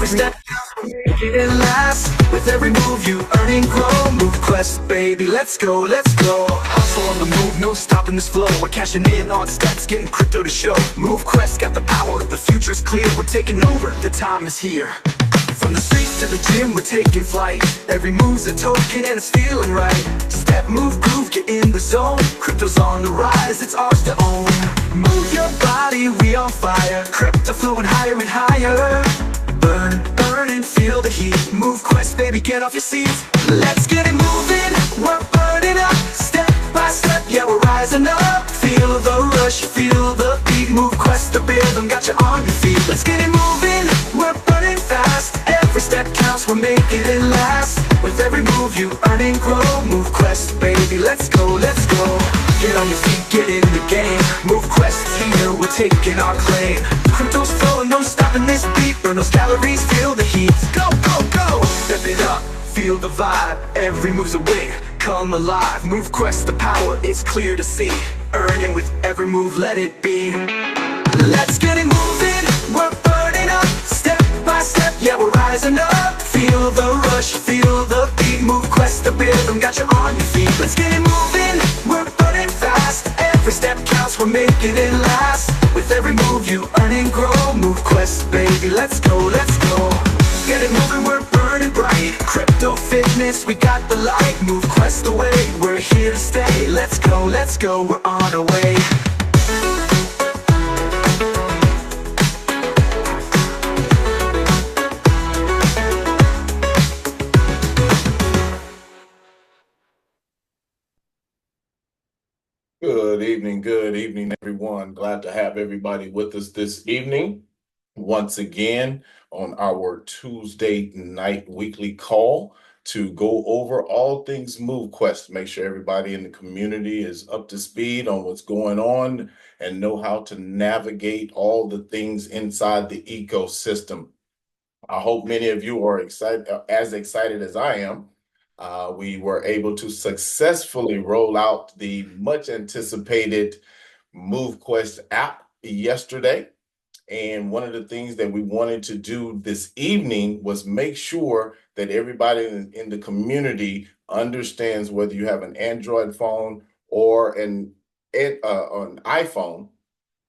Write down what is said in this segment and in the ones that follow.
Every step it lasts. With every move you earn and grow. MoveQuest, baby, let's go, let's go. Hustle on the move, no stopping this flow. We're cashing in on steps, getting crypto to show. MoveQuest got the power, the future's clear. We're taking over, the time is here. From the streets to the gym, we're taking flight. Every move's a token and it's feeling right. Step, move, groove, get in the zone. Crypto's on the rise, it's ours to own. Move your body, we on fire. Crypto flowing higher and higher. Burn, burn and feel the heat. MoveQuest, baby, get off your seats. Let's get it moving, we're burning up. Step by step, yeah, we're rising up. Feel the rush, feel the beat. MoveQuest, the rhythm, got you on your feet. Let's get it moving, we're burning fast. Every step counts, we're making it last. With every move you earn and grow. MoveQuest, baby, let's go, let's go. Get on your feet, get in the game. MoveQuest here, we're taking our claim. Crypto's flowing, no stopping this beat. Burn those calories, feel the heat. Go, go, go! Step it up, feel the vibe. Every move's a win, come alive. MoveQuest, the power, it's clear to see. Earning with every move, let it be. Let's get it moving, we're burning up. Step by step, yeah, we're rising up. Feel the rush, feel the beat. MoveQuest, the rhythm, got you on your feet. Let's get it moving, we're burning fast. Every step counts, we're making it last. With every move you earn and grow. MoveQuest, baby, let's go, let's go. Get it moving, we're burning bright. Crypto fitness, we got the light. MoveQuest the way, we're here to stay. Let's go, we're on our way. Good evening, everyone. Glad to have everybody with us this evening once again on our Tuesday night weekly call to go over all things MoveQuest. Make sure everybody in the community is up to speed on what's going on and know how to navigate all the things inside the ecosystem. I hope many of you are excited as I am. We were able to successfully roll out the much anticipated MoveQuest app yesterday. And one of the things that we wanted to do this evening was make sure that everybody in the community understands whether you have an Android phone or an iPhone,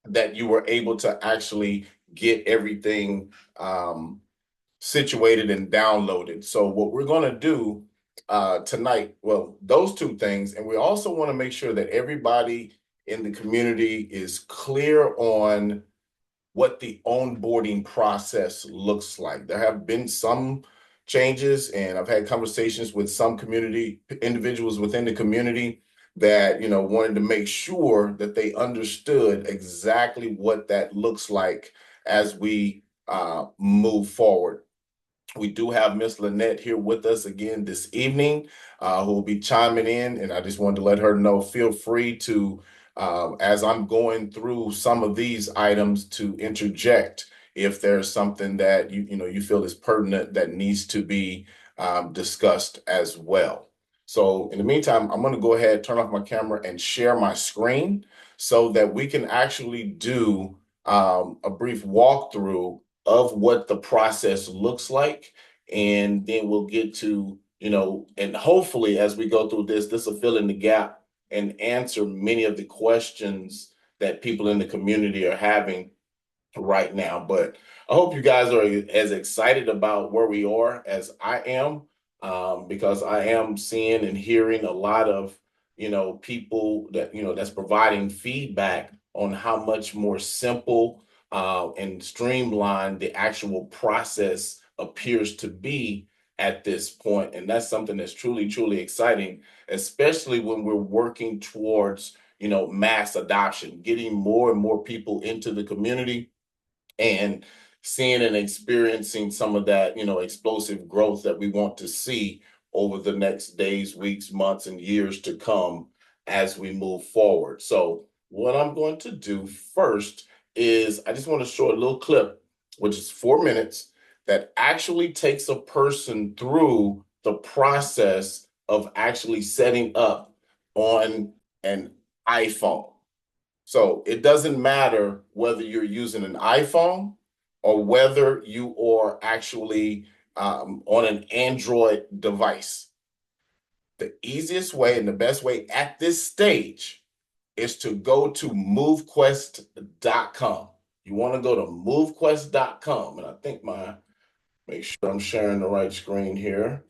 that you were able to actually get everything situated and downloaded. So what we're going to do tonight, well, those two things, and we also want to make sure that everybody in the community is clear on what the onboarding process looks like. There have been some changes, and I've had conversations with some community individuals within the community that wanted to make sure that they understood exactly what that looks like as we move forward. We do have Miss Lynette here with us again this evening, who will be chiming in, and I just wanted to let her know, feel free to, as I'm going through some of these items, to interject if there's something that you feel is pertinent that needs to be discussed as well. So in the meantime, I'm going to go ahead, turn off my camera, and share my screen so that we can actually do a brief walkthrough of what the process looks like. And then we'll get to, and hopefully as we go through this will fill in the gap and answer many of the questions that people in the community are having right now. But I hope you guys are as excited about where we are as I am, because I am seeing and hearing a lot of, people that, that's providing feedback on how much more simple and streamlined the actual process appears to be at this point. And that's something that's truly, truly exciting, especially when we're working towards, mass adoption, getting more and more people into the community and seeing and experiencing some of that, explosive growth that we want to see over the next days, weeks, months, and years to come as we move forward. So what I'm going to do first is I just want to show a little clip, which is 4 minutes, that actually takes a person through the process of actually setting up on an iPhone. So it doesn't matter whether you're using an iPhone or whether you are actually on an Android device. The easiest way and the best way at this stage is to go to MoveQuest.com. You want to go to MoveQuest.com, and I think make sure I'm sharing the right screen here.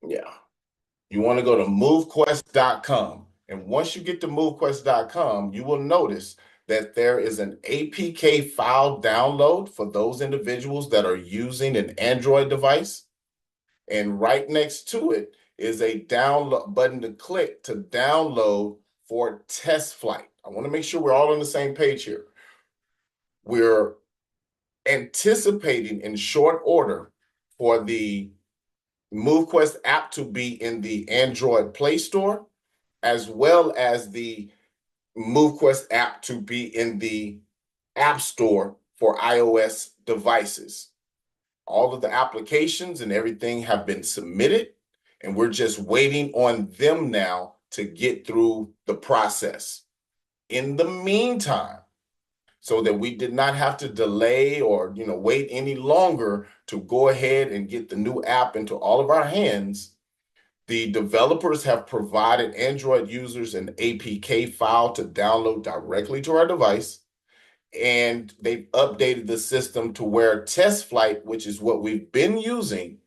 Yeah. You want to go to MoveQuest.com. And once you get to MoveQuest.com, you will notice that there is an APK file download for those individuals that are using an Android device. And right next to it is a download button to click to download for test flight. I want to make sure we're all on the same page here. We're anticipating in short order for the MoveQuest app to be in the Android Play Store, as well as the MoveQuest app to be in the App Store for iOS devices. All of the applications and everything have been submitted, and we're just waiting on them now to get through the process. In the meantime, so that we did not have to delay or wait any longer to go ahead and get the new app into all of our hands, the developers have provided Android users an APK file to download directly to our device, and they've updated the system to where test flight, which is what we've been using,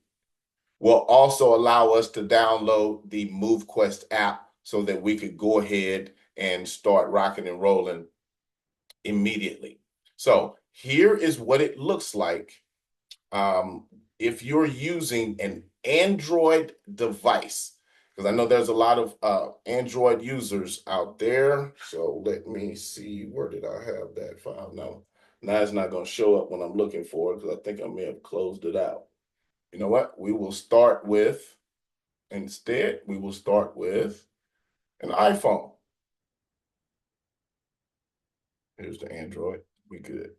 will also allow us to download the MoveQuest app so that we could go ahead and start rocking and rolling immediately. So here is what it looks like if you're using an Android device, because I know there's a lot of Android users out there. So let me see, where did I have that file? No, now it's not going to show up when I'm looking for it, because I think I may have closed it out. You know what? Instead, we will start with an iPhone. Here's the Android. We good,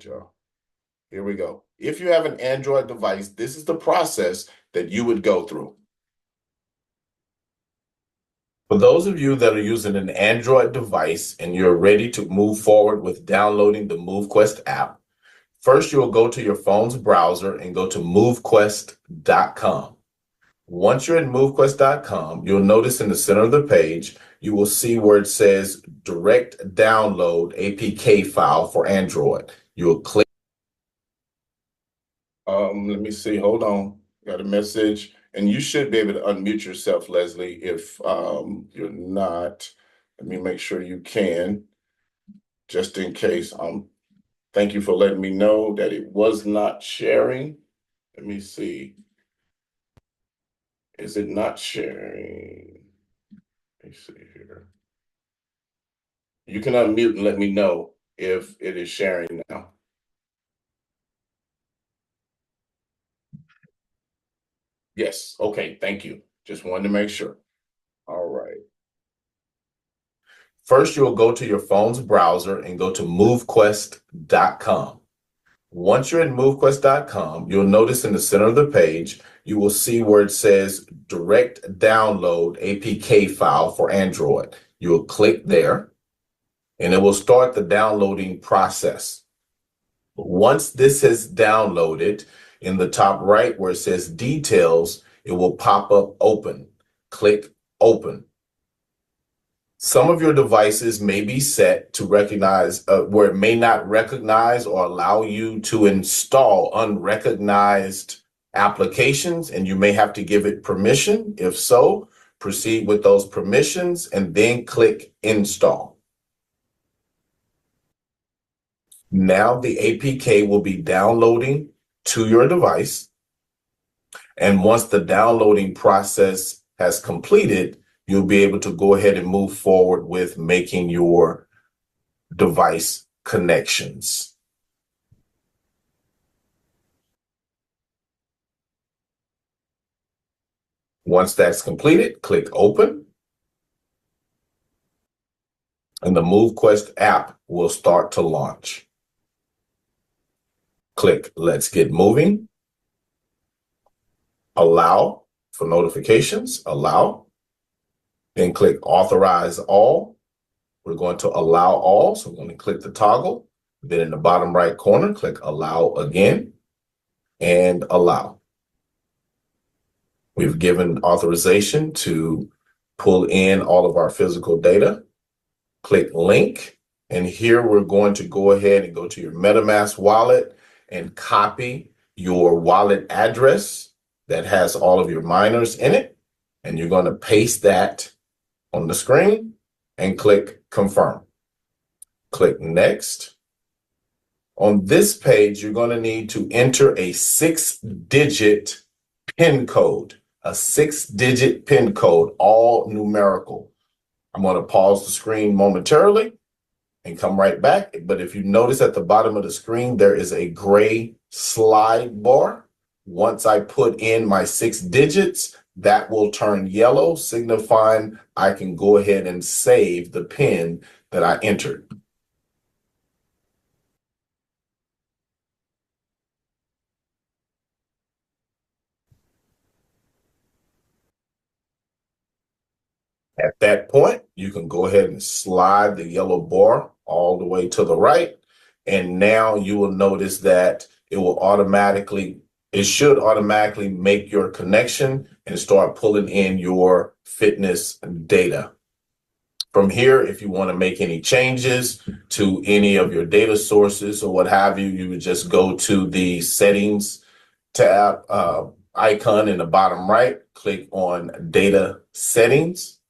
y'all. Here we go. If you have an Android device, this is the process that you would go through. For those of you that are using an Android device and you're ready to move forward with downloading the MoveQuest app, first you'll go to your phone's browser and go to MoveQuest.com. Once you're in MoveQuest.com, you'll notice in the center of the page, you will see where it says Direct Download APK File for Android. You'll click. Let me see. Hold on. Got a message. And you should be able to unmute yourself, Leslie, if you're not. Let me make sure you can, just in case. Thank you for letting me know that it was not sharing. Let me see. Is it not sharing? Let me see here. You can unmute and let me know if it is sharing now. Yes. Okay. Thank you. Just wanted to make sure. All right. First, you'll go to your phone's browser and go to MoveQuest.com. Once you're in MoveQuest.com, you'll notice in the center of the page, you will see where it says Direct Download APK File for Android. You'll click there, and it will start the downloading process. Once this has downloaded, in the top right where it says Details, it will pop up Open. Click Open. Some of your devices may be set to recognize where it may not recognize or allow you to install unrecognized applications, and you may have to give it permission. If so, proceed with those permissions and then click Install. Now the APK will be downloading to your device. And once the downloading process has completed, you'll be able to go ahead and move forward with making your device connections. Once that's completed, click Open, and the MoveQuest app will start to launch. Click Let's Get Moving. Allow for notifications, allow. Then click Authorize All. We're going to allow all, so we're going to click the toggle. Then in the bottom right corner, click allow again and allow. We've given authorization to pull in all of our physical data. Click link. And here we're going to go ahead and go to your MetaMask wallet and copy your wallet address that has all of your miners in it. And you're going to paste that on the screen and click confirm. Click next. On this page, you're going to need to enter a 6-digit PIN code, a 6-digit PIN code, all numerical. I'm going to pause the screen momentarily and come right back. But if you notice at the bottom of the screen, there is a gray slide bar. Once I put in my 6 digits, that will turn yellow, signifying I can go ahead and save the PIN that I entered. At that point, you can go ahead and slide the yellow bar all the way to the right. And now you will notice that it should automatically make your connection and start pulling in your fitness data. From here, if you want to make any changes to any of your data sources or what have you, you would just go to the settings tab icon in the bottom right, click on data settings.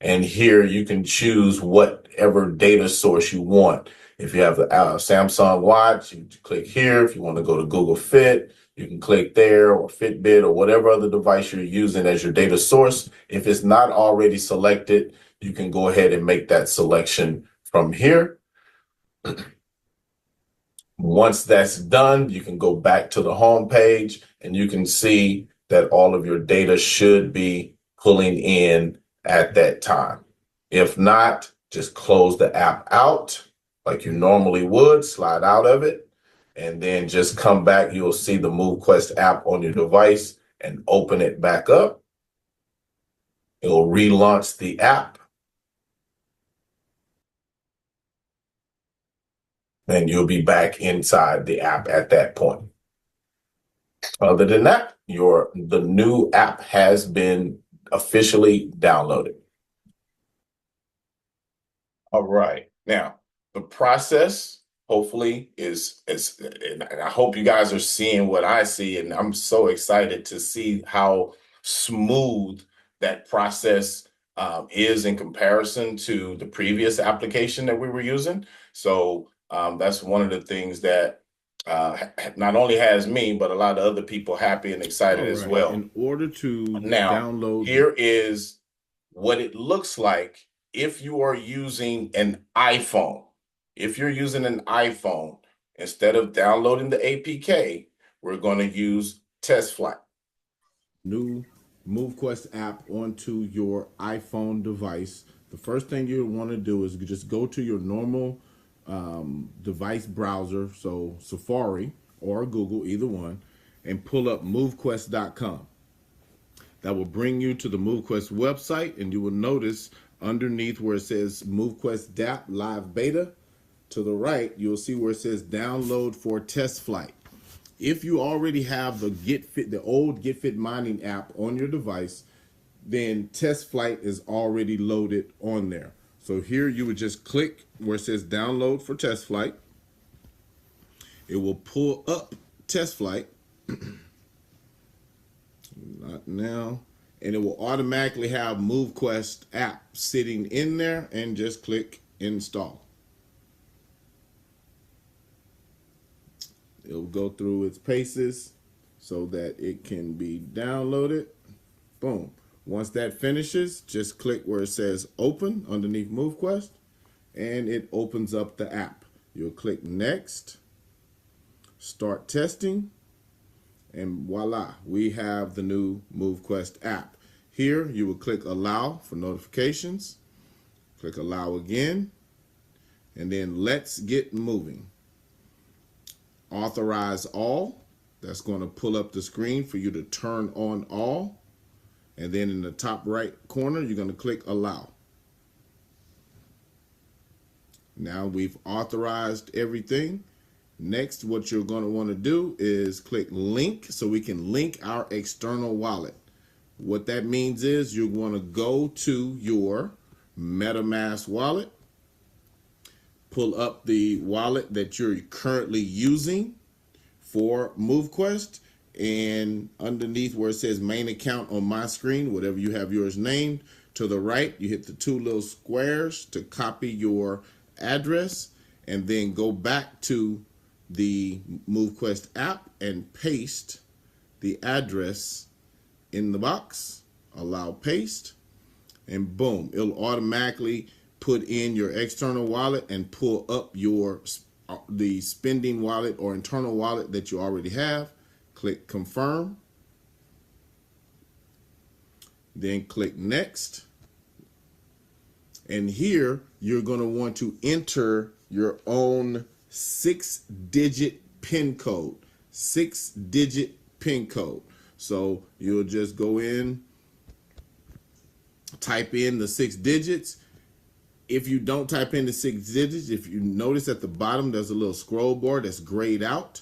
And here you can choose whatever data source you want. If you have the Samsung Watch, you click here. If you want to go to Google Fit, you can click there, or Fitbit, or whatever other device you're using as your data source. If it's not already selected, you can go ahead and make that selection from here. Once that's done, you can go back to the home page and you can see that all of your data should be pulling in at that time. If not, just close the app out like you normally would, slide out of it, and then just come back. You'll see the MoveQuest app on your device and open it back up. It'll relaunch the app. And you'll be back inside the app at that point. Other than that, the new app has been officially downloaded. All right. Now, the process hopefully is, and I hope you guys are seeing what I see, and I'm so excited to see how smooth that process is in comparison to the previous application that we were using. So that's one of the things that not only has me, but a lot of other people happy and excited as well. In order to Now, download, here is what it looks like if you are using an iPhone. If you're using an iPhone, instead of downloading the APK, we're going to use Test Flight. New MoveQuest app onto your iPhone device. The first thing you want to do is just go to your normal device browser, so Safari or Google, either one, and pull up MoveQuest.com. That will bring you to the MoveQuest website, and you will notice underneath where it says MoveQuest DApp Live Beta, to the right, you'll see where it says download for Test Flight. If you already have the old GetFit mining app on your device, then Test Flight is already loaded on there. So here you would just click where it says download for Test Flight. It will pull up Test Flight. Not now. And it will automatically have MoveQuest app sitting in there, and just click install. It'll go through its paces so that it can be downloaded. Boom. Once that finishes, just click where it says open underneath MoveQuest, and it opens up the app. You'll click next, start testing, and voila, we have the new MoveQuest app. Here, you will click allow for notifications, click allow again, and then let's get moving. Authorize all. That's going to pull up the screen for you to turn on all. And then in the top right corner, you're going to click allow. Now we've authorized everything. Next, what you're going to want to do is click link so we can link our external wallet. What that means is you're going to go to your MetaMask wallet, pull up the wallet that you're currently using for MoveQuest, and underneath where it says main account on my screen, whatever you have yours named, to the right, you hit the two little squares to copy your address, and then go back to the MoveQuest app and paste the address in the box, allow paste, and boom, it'll automatically put in your external wallet and pull up the spending wallet or internal wallet that you already have. Click confirm, then click next, and here you're going to want to enter your own 6-digit PIN code. 6-digit PIN code. So you'll just go in, type in the 6 digits. If you don't type in the 6 digits, if you notice at the bottom there's a little scroll bar that's grayed out,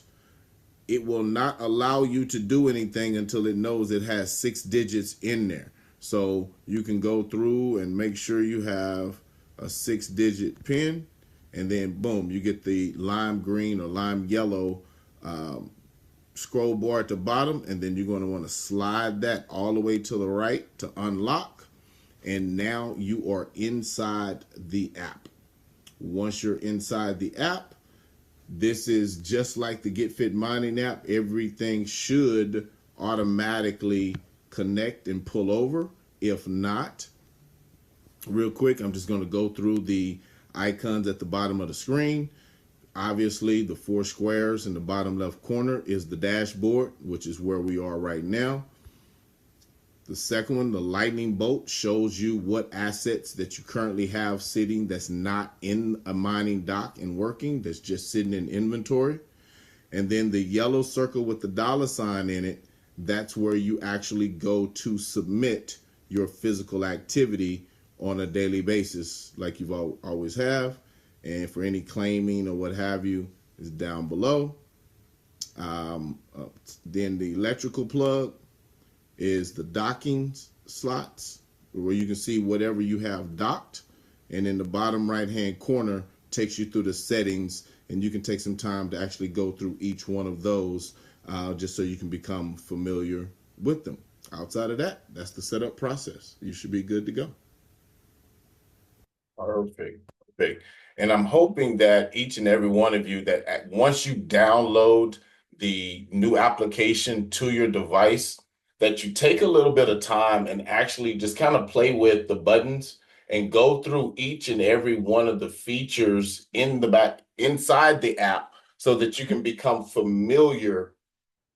it will not allow you to do anything until it knows it has 6 digits in there. So you can go through and make sure you have a 6-digit PIN, and then boom, you get the lime green or lime yellow scroll bar at the bottom, and then you're going to want to slide that all the way to the right to unlock, and now you are inside the app. Once you're inside the app, this is just like the Get Fit Mining app. Everything should automatically connect and pull over. If not, real quick, I'm just going to go through the icons at the bottom of the screen. Obviously, the 4 squares in the bottom left corner is the dashboard, which is where we are right now. The second one, the lightning bolt, shows you what assets that you currently have sitting that's not in a mining dock and working, that's just sitting in inventory. And then the yellow circle with the $sign in it, that's where you actually go to submit your physical activity on a daily basis like you've always have. And for any claiming or what have you is down below. Then the electrical plug is the docking slots where you can see whatever you have docked. And in the bottom right hand corner takes you through the settings, and you can take some time to actually go through each one of those just so you can become familiar with them. Outside of that, that's the setup process. You should be good to go. Perfect. Perfect. And I'm hoping that each and every one of you that once you download the new application to your device, that you take a little bit of time and actually just kind of play with the buttons and go through each and every one of the features inside the app so that you can become familiar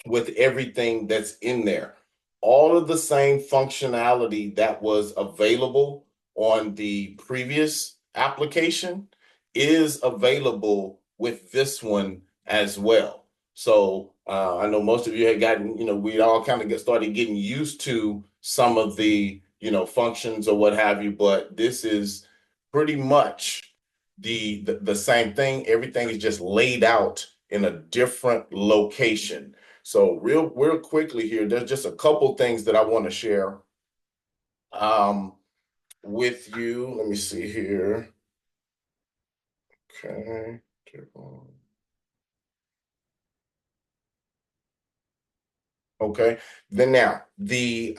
with everything that's in there. All of the same functionality that was available on the previous application is available with this one as well. So I know most of you had gotten, we all kind of started getting used to some of the, functions or what have you, but this is pretty much the same thing. Everything is just laid out in a different location. So real quickly here, there's just a couple things that I want to share with you. Let me see here. Okay. Okay. Then now the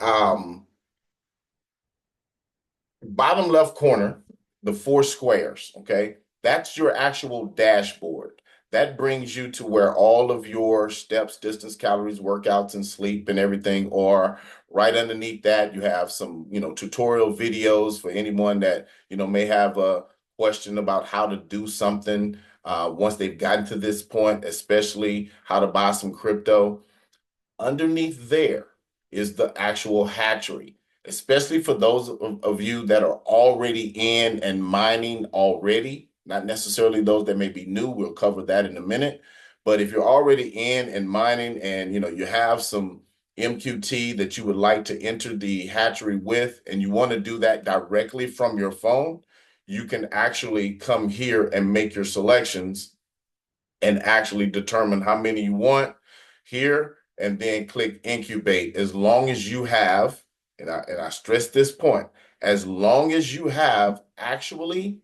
bottom left corner, the 4 squares, okay, that's your actual dashboard. That brings you to where all of your steps, distance, calories, workouts, and sleep and everything are. Right underneath that, you have some, tutorial videos for anyone that, may have a question about how to do something once they've gotten to this point, especially how to buy some crypto. Underneath there is the actual hatchery, especially for those of you that are already in and mining already, not necessarily those that may be new. We'll cover that in a minute. But if you're already in and mining and you have some MQT that you would like to enter the hatchery with, and you want to do that directly from your phone, you can actually come here and make your selections and actually determine how many you want here, and then click incubate. As long as you have, and I stress this point, as long as you have actually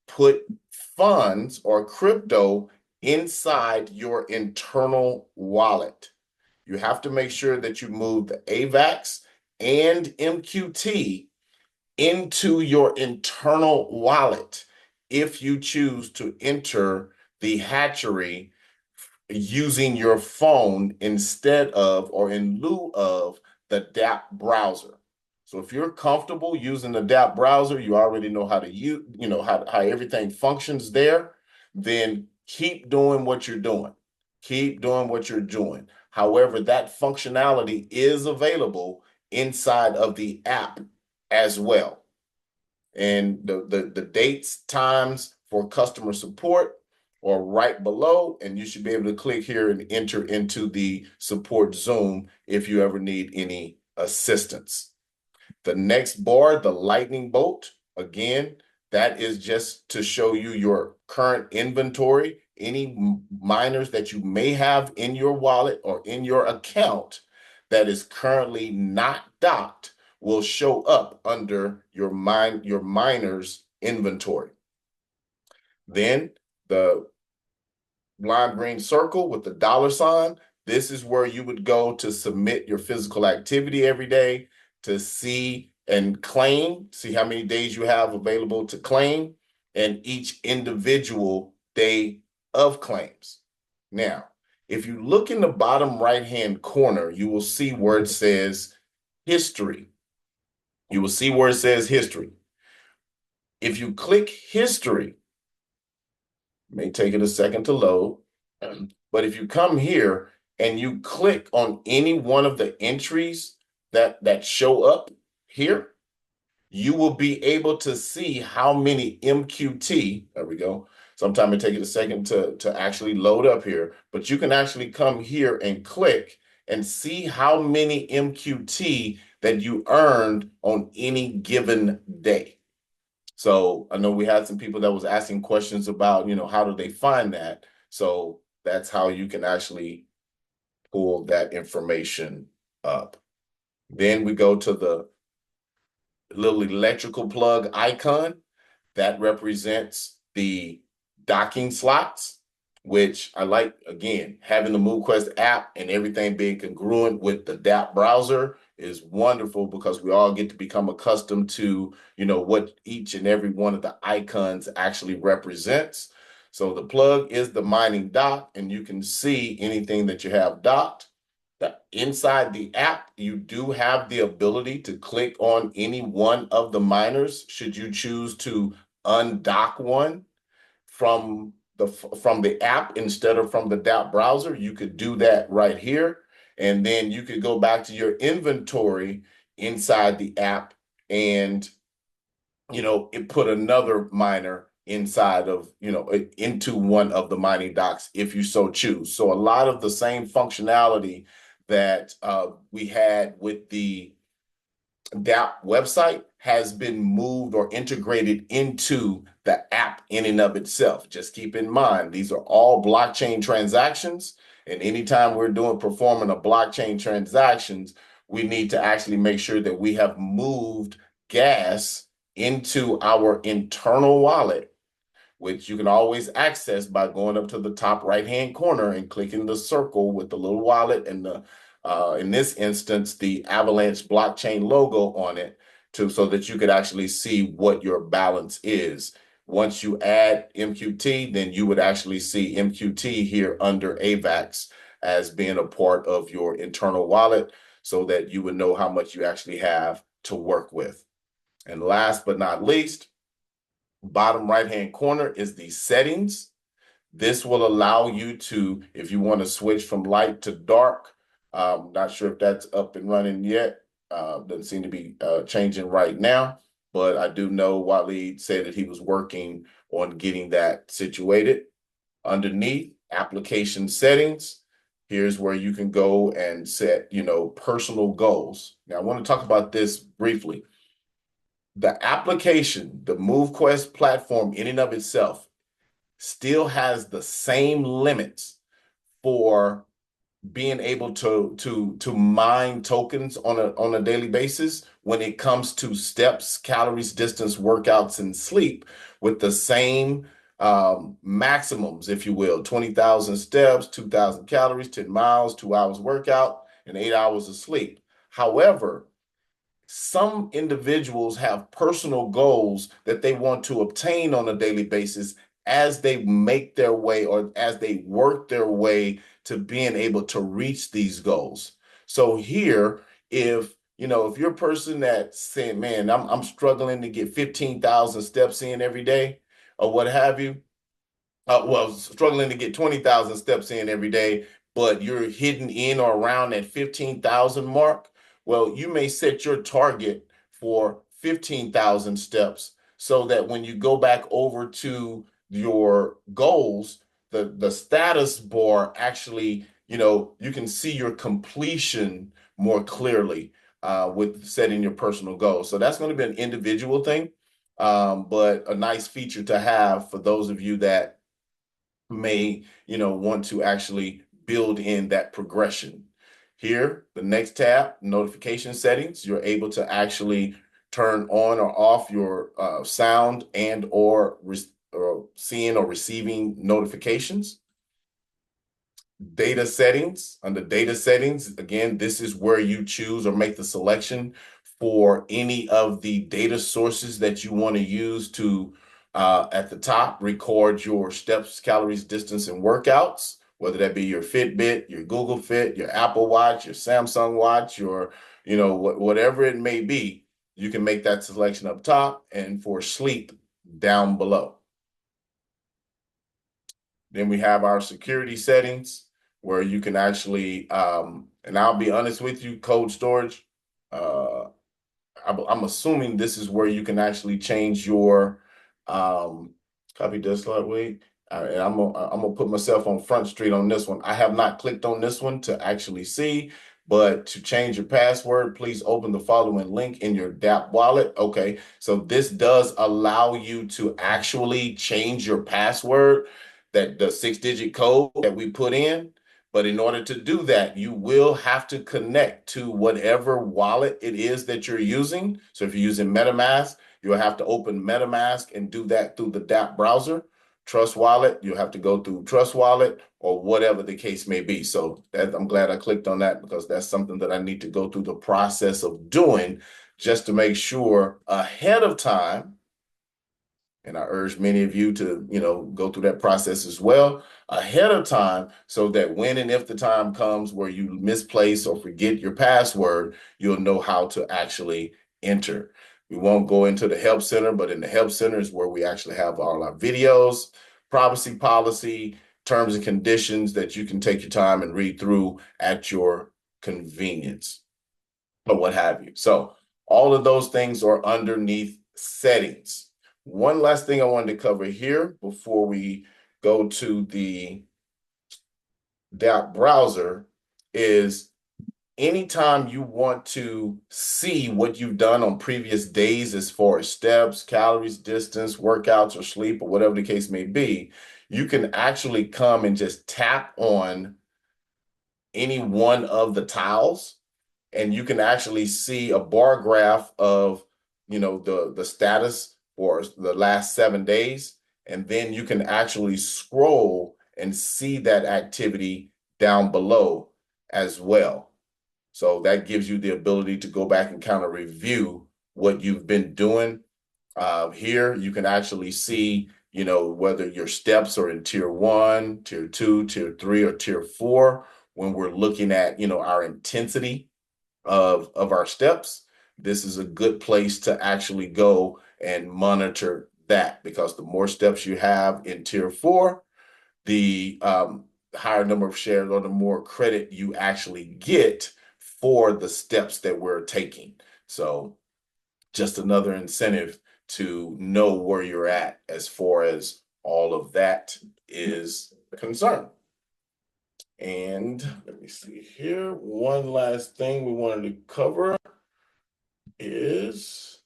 put funds or crypto inside your internal wallet. You have to make sure that you move the AVAX and MQT into your internal wallet if you choose to enter the hatchery using your phone instead of or in lieu of the DApp browser. So if you're comfortable using the DApp browser, you already know how to use, how everything functions there, then keep doing what you're doing. Keep doing what you're doing. However, that functionality is available inside of the app as well. And the dates, times for customer support are right below, and you should be able to click here and enter into the support Zoom if you ever need any assistance. The next bar, the lightning bolt, again, that is just to show you your current inventory, any miners that you may have in your wallet or in your account that is currently not docked will show up under your miner's inventory. Then the lime green circle with the $sign, this is where you would go to submit your physical activity every day, to see and claim, see how many days you have available to claim, and each individual day of claims. Now, if you look in the bottom right-hand corner, you will see where it says history. You will see where it says history. If you click history, it may take it a second to load, but if you come here and you click on any one of the entries that show up here, you will be able to see how many MQT, there we go. Sometimes it takes it a second to actually load up here, but you can actually come here and click and see how many MQT that you earned on any given day. So I know we had some people that was asking questions about, how do they find that? So that's how you can actually pull that information up. Then we go to the little electrical plug icon that represents the docking slots, which I like, again, having the MoveQuest app and everything being congruent with the DApp browser is wonderful because we all get to become accustomed to, what each and every one of the icons actually represents. So the plug is the mining dock, and you can see anything that you have docked. Inside the app, you do have the ability to click on any one of the miners should you choose to undock one from the app instead of from the DApp browser. You could do that right here, and then you could go back to your inventory inside the app and it put another miner inside of into one of the mining docks if you so choose. So a lot of the same functionality that we had with the DApp website has been moved or integrated into the app in and of itself. Just keep in mind, these are all blockchain transactions. And anytime we're performing a blockchain transactions, we need to actually make sure that we have moved gas into our internal wallet, which you can always access by going up to the top right-hand corner and clicking the circle with the little wallet and the in this instance, the Avalanche blockchain logo on it so that you could actually see what your balance is. Once you add MQT, then you would actually see MQT here under AVAX as being a part of your internal wallet so that you would know how much you actually have to work with. And last but not least, bottom right-hand corner is the settings. This will allow you to, if you want to switch from light to dark, not sure if that's up and running yet. Doesn't seem to be changing right now, but I do know Waleed said that he was working on getting that situated. Underneath application settings, here's where you can go and set, personal goals. Now, I want to talk about this briefly. the application, the MoveQuest platform in and of itself still has the same limits for being able to mine tokens on a daily basis when it comes to steps, calories, distance, workouts, and sleep, with the same maximums, if you will: 20,000 steps, 2,000 calories, 10 miles, 2 hours workout, and 8 hours of sleep. However, some individuals have personal goals that they want to obtain on a daily basis as they make their way, or as they work their way to being able to reach these goals. So here, if if you're a person that's saying, man, I'm struggling to get 15,000 steps in every day, or what have you, well, struggling to get 20,000 steps in every day, but you're hitting in or around that 15,000 mark, well, you may set your target for 15,000 steps, so that when you go back over to your goals, the status bar actually, you can see your completion more clearly with setting your personal goals. So that's going to be an individual thing, but a nice feature to have for those of you that may want to actually build in that progression. Here, the next tab, notification settings, you're able to actually turn on or off your sound and or seeing or receiving notifications. Data settings. Under data settings, again, this is where you choose or make the selection for any of the data sources that you want to use to, at the top, record your steps, calories, distance, and workouts, whether that be your Fitbit, your Google Fit, your Apple Watch, your Samsung Watch, your, whatever it may be. You can make that selection up top, and for sleep down below. Then we have our security settings, where you can actually, and I'll be honest with you, cold storage, I'm assuming this is where you can actually change your copy does slot wait. And I'm gonna put myself on Front Street on this one. I have not clicked on this one to actually see, but to change your password, please open the following link in your DApp wallet. Okay, so this does allow you to actually change your password, that the 6-digit code that we put in. But in order to do that, you will have to connect to whatever wallet it is that you're using. So if you're using MetaMask, you'll have to open MetaMask and do that through the DApp browser. Trust Wallet, you'll have to go through Trust Wallet, or whatever the case may be. So I'm glad I clicked on that, because that's something that I need to go through the process of doing, just to make sure ahead of time. And I urge many of you to, go through that process as well ahead of time, so that when and if the time comes where you misplace or forget your password, you'll know how to actually enter. We won't go into the Help Center, but in the Help Center is where we actually have all our videos, privacy policy, terms and conditions that you can take your time and read through at your convenience, or what have you. So all of those things are underneath settings. One last thing I wanted to cover here before we go to the DApp browser is, anytime you want to see what you've done on previous days as far as steps, calories, distance, workouts, or sleep, or whatever the case may be, you can actually come and just tap on any one of the tiles, and you can actually see a bar graph of, the status for the last 7 days. And then you can actually scroll and see that activity down below as well. So that gives you the ability to go back and kind of review what you've been doing. Here you can actually see, whether your steps are in tier 1, tier 2, tier 3, or tier 4, when we're looking at, our intensity of our steps. This is a good place to actually go and monitor that, because the more steps you have in tier 4, the higher number of shares, or the more credit you actually get for the steps that we're taking. So just another incentive to know where you're at as far as all of that is concerned. And let me see here. One last thing we wanted to cover is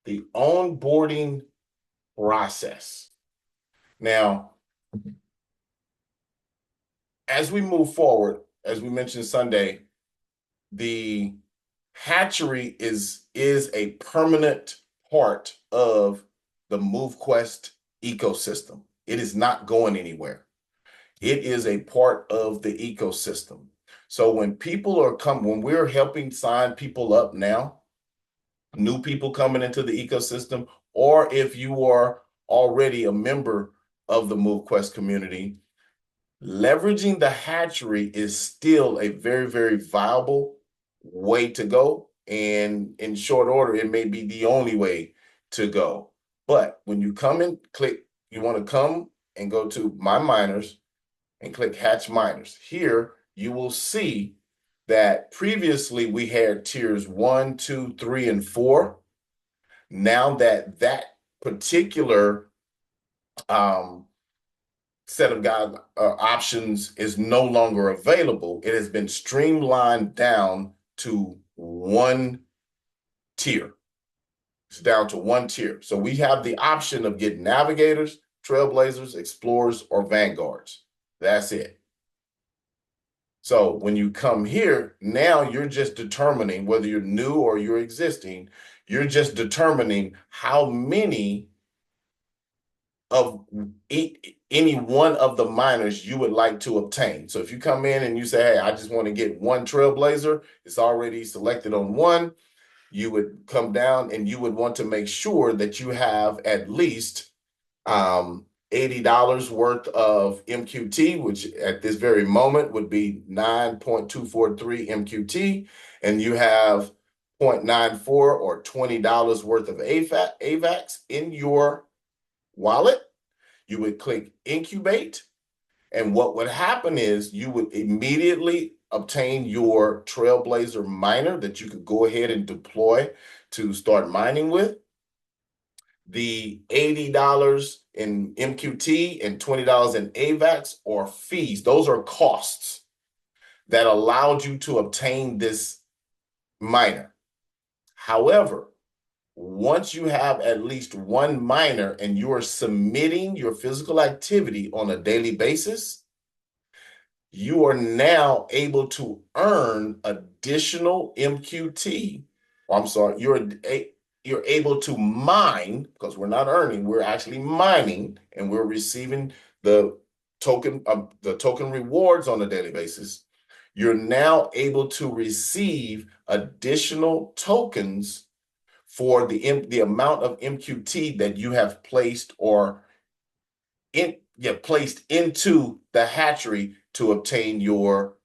the onboarding process. Now, as we move forward, as we mentioned Sunday, the hatchery is a permanent part of the MoveQuest ecosystem. It is not going anywhere. It is a part of the ecosystem. So when when we're helping sign people up now, new people coming into the ecosystem, or if you are already a member of the MoveQuest community, leveraging the hatchery is still a very, very viable way to go. And in short order, it may be the only way to go. But when you come and click, you want to come and go to My Miners and click Hatch Miners. Here, you will see that previously we had tiers 1, 2, 3, and 4. Now that particular set of options is no longer available, it has been streamlined down to one tier. It's down to one tier. So we have the option of getting navigators, trailblazers, explorers, or vanguards. That's it. So when you come here, now you're just determining whether you're new or you're existing, you're just determining how many of any one of the miners you would like to obtain. So if you come in and you say, hey, I just want to get one trailblazer, it's already selected on one, you would come down and you would want to make sure that you have at least $80 worth of MQT, which at this very moment would be 9.243 MQT, and you have 0.94 or $20 worth of AVAX in your wallet. You would click incubate, and what would happen is you would immediately obtain your Trailblazer miner that you could go ahead and deploy to start mining with. The $80 in MQT and $20 in AVAX are fees. Those are costs that allowed you to obtain this miner. However, once you have at least one miner and you are submitting your physical activity on a daily basis, you are now able to earn additional MQT. I'm sorry, you're able to mine, because we're not earning, we're actually mining, and we're receiving the token rewards on a daily basis. You're now able to receive additional tokens for the amount of MQT that you have placed placed into the hatchery to obtain your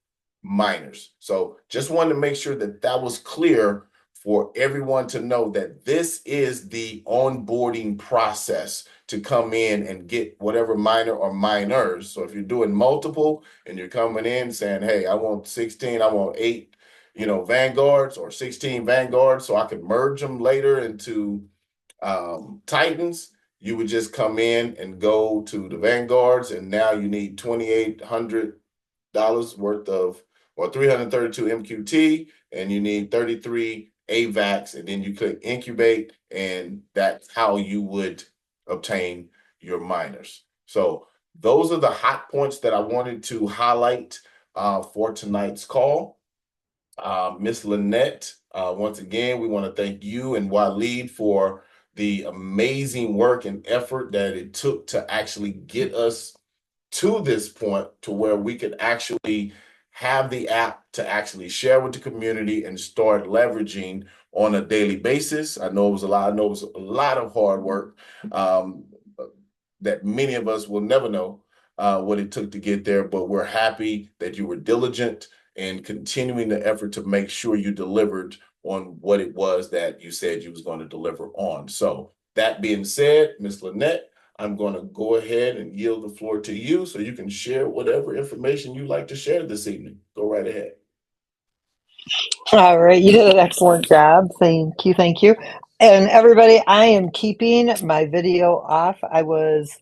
miners. So just wanted to make sure that that was clear for everyone to know that this is the onboarding process to come in and get whatever miner or miners. So if you're doing multiple and you're coming in saying, hey, I want 16, I want 8, vanguards or 16 vanguards so I could merge them later into Titans, you would just come in and go to the vanguards, and now you need $2,800 worth of, or 332 MQT, and you need 33 AVAX, and then you click incubate, and that's how you would obtain your miners. So those are the hot points that I wanted to highlight for tonight's call. Miss Lynette, once again, we want to thank you and Waleed for the amazing work and effort that it took to actually get us to this point to where we could actually have the app to actually share with the community and start leveraging on a daily basis. I know it was a lot of hard work that many of us will never know what it took to get there, but we're happy that you were diligent and continuing the effort to make sure you delivered on what it was that you said you was going to deliver on. So that being said, Ms. Lynette, I'm going to go ahead and yield the floor to you so you can share whatever information you'd like to share this evening. Go right ahead. All right, you did an excellent job. Thank you, thank you. And everybody, I am keeping my video off. I was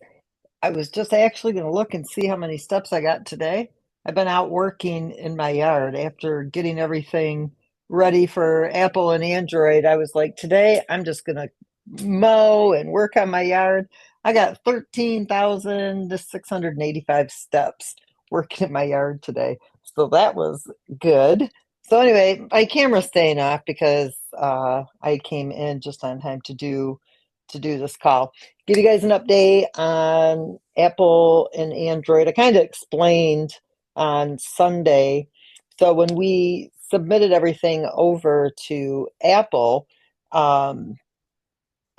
just actually going to look and see how many steps I got today. I've been out working in my yard after getting everything ready for Apple and Android. I was like, today I'm just going to mow and work on my yard. I got 13,685 steps working in my yard today. So that was good. So anyway, my camera's staying off because I came in just on time to do this call. Give you guys an update on Apple and Android. I kind of explained on Sunday. So when we submitted everything over to Apple, I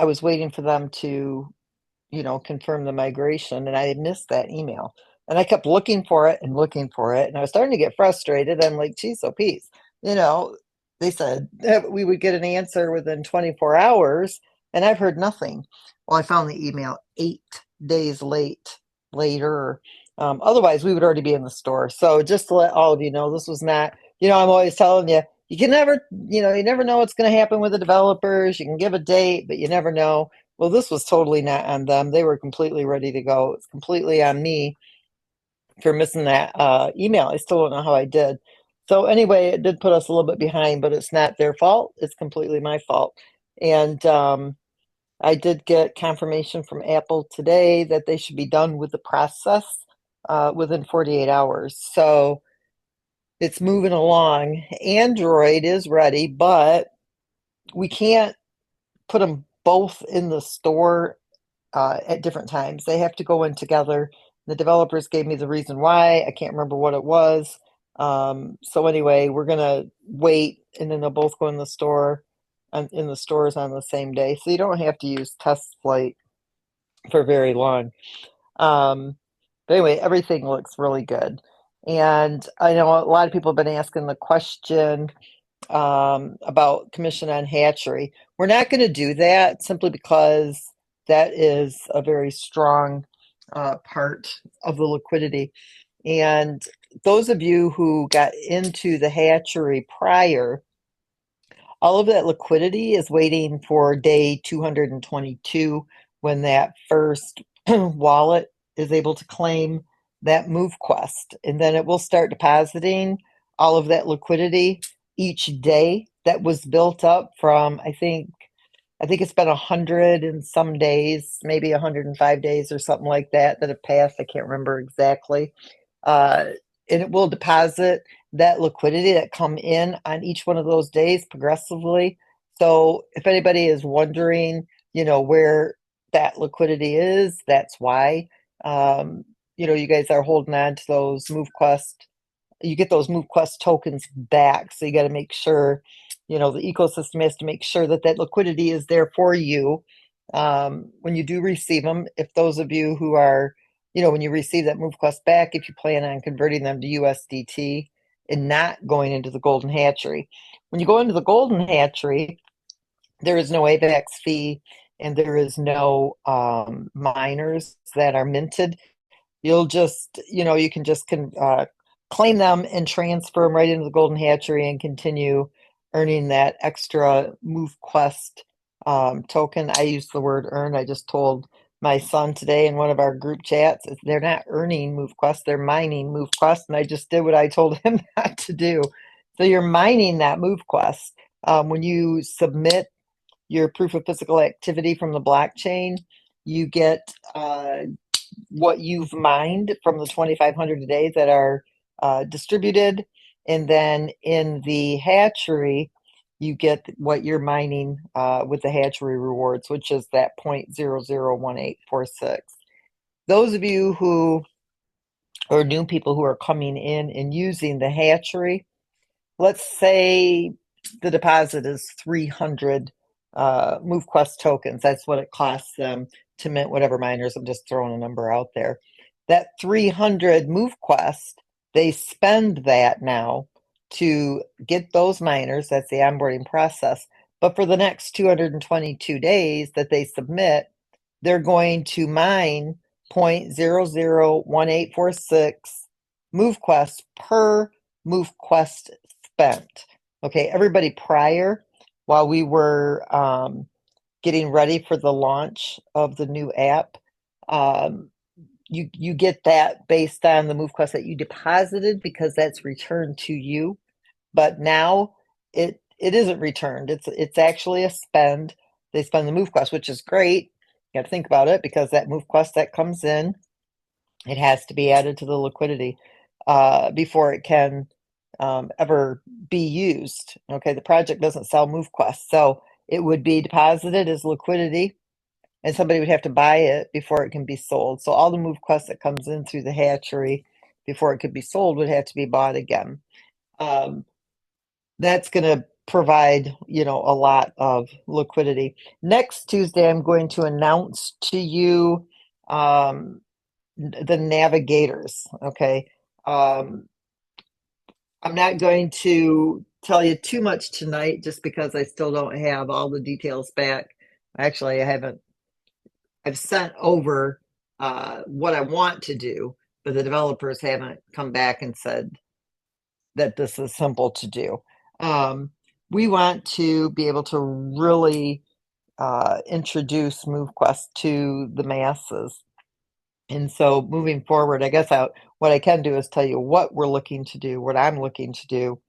was waiting for them to, confirm the migration, and I had missed that email. And I kept looking for it and looking for it, and I was starting to get frustrated. I'm like, geez, oh, peace. They said that we would get an answer within 24 hours, and I've heard nothing. Well, I found the email 8 days later. Otherwise, we would already be in the store. So just to let all of you know, this was not, I'm always telling you, you can never, you never know what's going to happen with the developers. You can give a date, but you never know. Well, this was totally not on them. They were completely ready to go. It's completely on me for missing that email. I still don't know how I did. So anyway, it did put us a little bit behind, but it's not their fault. It's completely my fault. And I did get confirmation from Apple today that they should be done with the process within 48 hours. So it's moving along. Android is ready, but we can't put them both in the store at different times. They have to go in together. The developers gave me the reason why. I can't remember what it was. So anyway, we're gonna wait, and then they'll both go in the store, in the stores on the same day. So you don't have to use test flight for very long. But anyway, everything looks really good. And I know a lot of people have been asking the question about commission on hatchery. We're not going to do that simply because that is a very strong part of the liquidity. And those of you who got into the hatchery prior, all of that liquidity is waiting for day 222 when that first wallet is able to claim that MoveQuest. And then it will start depositing all of that liquidity each day that was built up from, I think it's been 100 and some days, maybe 105 days or something like that have passed. I can't remember exactly. And it will deposit that liquidity that come in on each one of those days progressively. So if anybody is wondering, where that liquidity is, that's why. You guys are holding on to those MoveQuest. You get those MoveQuest tokens back. So you got to make sure, the ecosystem has to make sure that that liquidity is there for you when you do receive them. If those of you who are, when you receive that MoveQuest back, if you plan on converting them to USDT and not going into the Golden Hatchery. When you go into the Golden Hatchery, there is no AVAX fee and there is no miners that are minted. You'll just, you can just claim them and transfer them right into the Golden Hatchery and continue earning that extra MoveQuest token. I use the word earn. I just told my son today in one of our group chats, they're not earning MoveQuest, they're mining MoveQuest. And I just did what I told him not to do. So you're mining that MoveQuest. When you submit your proof of physical activity from the blockchain, you get what you've mined from the 2,500 a day that are distributed. And then in the hatchery, you get what you're mining with the hatchery rewards, which is that 0.001846. Those of you who or new people who are coming in and using the hatchery, let's say the deposit is 300 MoveQuest tokens. That's what it costs them to mint whatever miners. I'm just throwing a number out there. That 300 MoveQuest, they spend that now to get those miners. That's the onboarding process. But for the next 222 days that they submit, they're going to mine 0.001846 MoveQuest per MoveQuest spent. Okay, everybody prior, while we were getting ready for the launch of the new app, you get that based on the MoveQuest that you deposited because that's returned to you. But now it isn't returned. It's actually a spend. they spend the MoveQuest, which is great. You got to think about it, because that MoveQuest that comes in, it has to be added to the liquidity before it can ever be used. Okay, the project doesn't sell MoveQuest, so it would be deposited as liquidity, and somebody would have to buy it before it can be sold. So all the MoveQuest that comes in through the hatchery before it could be sold would have to be bought again. That's going to provide, a lot of liquidity. Next Tuesday, I'm going to announce to you the navigators. Okay. I'm not going to tell you too much tonight, just because I still don't have all the details back. Actually, I've sent over what I want to do, but the developers haven't come back and said that this is simple to do. We want to be able to really introduce MoveQuest to the masses. And so moving forward, I guess what I can do is tell you what we're looking to do, what I'm looking to do.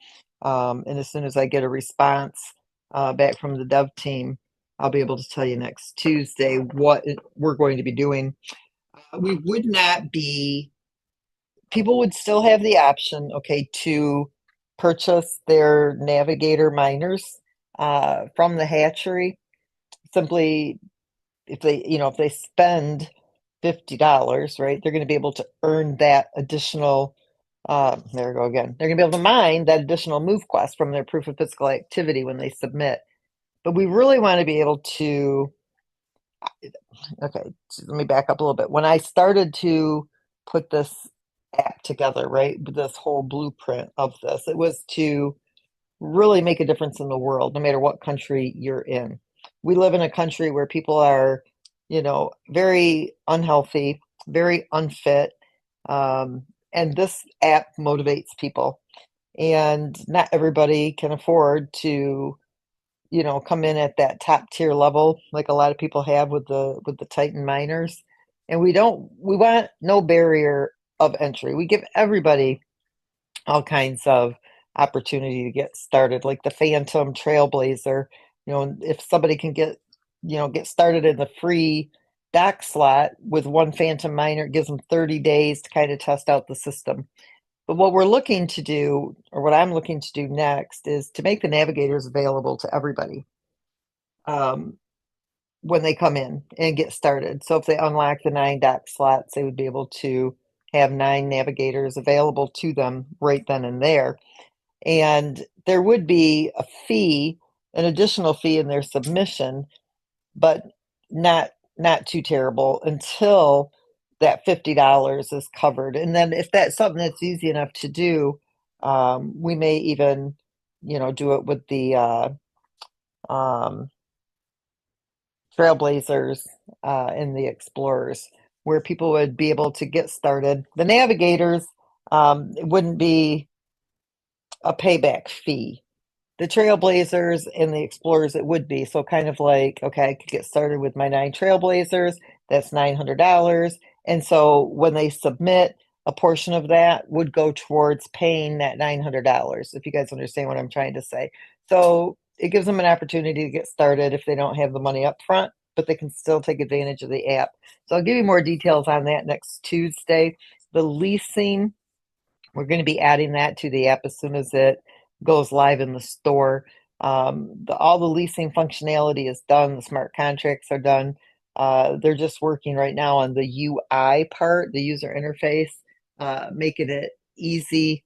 And as soon as I get a response back from the dev team, I'll be able to tell you next Tuesday what we're going to be doing. We would not be, people would still have the option, okay, to purchase their navigator miners from the hatchery. Simply, if they spend $50, right, they're going to be able to earn that additional, there we go again. They're going to be able to mine that additional MoveQuest from their proof of physical activity when they submit. But we really want to be able to, okay, let me back up a little bit. When I started to put this app together, right, this whole blueprint of this, it was to really make a difference in the world, no matter what country you're in. We live in a country where people are, very unhealthy, very unfit. And this app motivates people. And not everybody can afford to, come in at that top tier level, like a lot of people have with the Titan miners. And we want no barrier of entry. We give everybody all kinds of opportunity to get started, like the Phantom Trailblazer. If somebody can get started in the free dock slot with one Phantom miner, it gives them 30 days to kind of test out the system. But what we're looking to do, or what I'm looking to do next, is to make the navigators available to everybody when they come in and get started. So if they unlock the 9 dock slots, they would be able to have 9 navigators available to them right then and there. And there would be a fee, an additional fee in their submission, but not too terrible until that $50 is covered. And then if that's something that's easy enough to do, we may even, do it with the Trailblazers and the Explorers, where people would be able to get started. The Navigators, it wouldn't be a payback fee. The Trailblazers and the Explorers, it would be. So kind of like, okay, I could get started with my 9 Trailblazers. That's $900. And so when they submit, a portion of that would go towards paying that $900, if you guys understand what I'm trying to say. So it gives them an opportunity to get started if they don't have the money up front, but they can still take advantage of the app. So I'll give you more details on that next Tuesday. The leasing, we're going to be adding that to the app as soon as it goes live in the store. All the leasing functionality is done. The smart contracts are done. They're just working right now on the UI part, the user interface, making it easy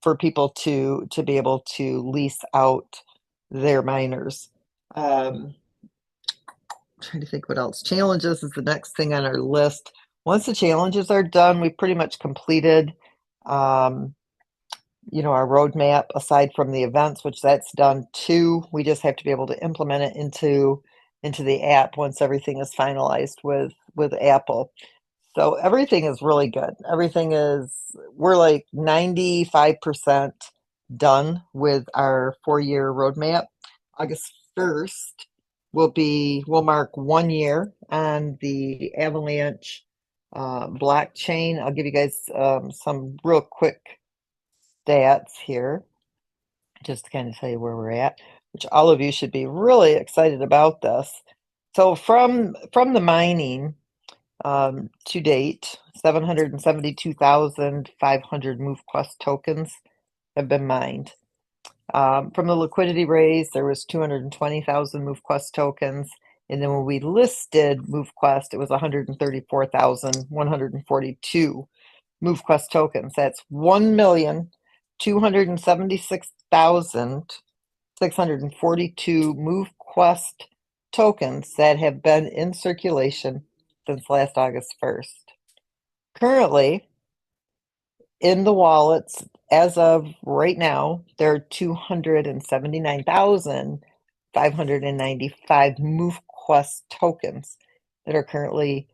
for people to be able to lease out their miners. Trying to think what else. Challenges is the next thing on our list. Once the challenges are done, we've pretty much completed our roadmap, aside from the events, which that's done too. We just have to be able to implement it into the app once everything is finalized with Apple. So everything is really good. We're like 95% done with our 4-year roadmap. August 1st we'll mark 1 year on the Avalanche blockchain. I'll give you guys some real quick stats here, just to kind of tell you where we're at. which all of you should be really excited about this. So from the mining to date, 772,500 MoveQuest tokens have been mined. From the liquidity raise, there was 220,000 MoveQuest tokens. And then when we listed MoveQuest, it was 134,142 MoveQuest tokens. That's 1,276,642 MoveQuest tokens that have been in circulation since last August 1st. Currently, in the wallets, as of right now, there are 279,595 MoveQuest tokens that are currently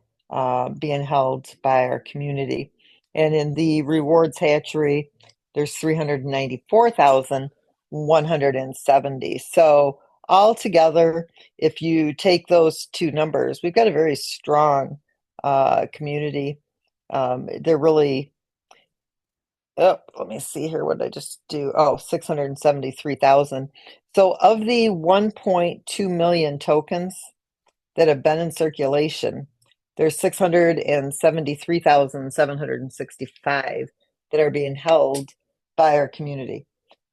being held by our community. And in the rewards hatchery, there's 394,170. So altogether, if you take those two numbers, we've got a very strong community. They're really, oh, let me see here. What did I just do? Oh, 673,000. So of the 1.2 million tokens that have been in circulation, there's 673,765 that are being held by our community.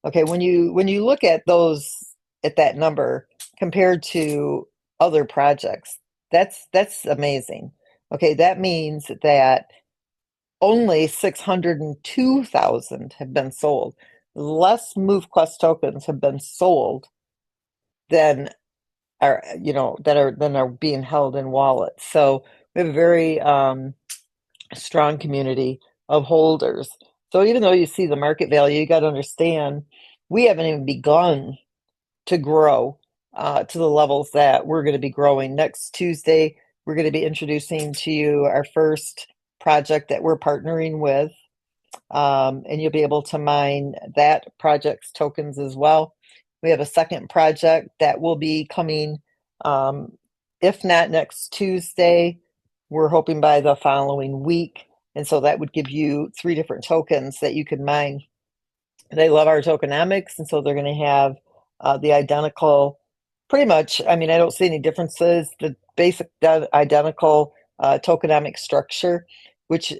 Okay, when you look at those, at that number compared to other projects, that's amazing. Okay, that means that only 602,000 have been sold. Less MoveQuest tokens have been sold than are being held in wallets. So we have a very strong community of holders. So even though you see the market value, you got to understand we haven't even begun to grow to the levels that we're going to be growing. Next Tuesday, we're going to be introducing to you our first project that we're partnering with, and you'll be able to mine that project's tokens as well. We have a second project that will be coming, if not next Tuesday, we're hoping by the following week. And so that would give you 3 different tokens that you could mine. They love our tokenomics, and so they're going to have the identical, pretty much, I mean, I don't see any differences, the basic identical tokenomic structure, which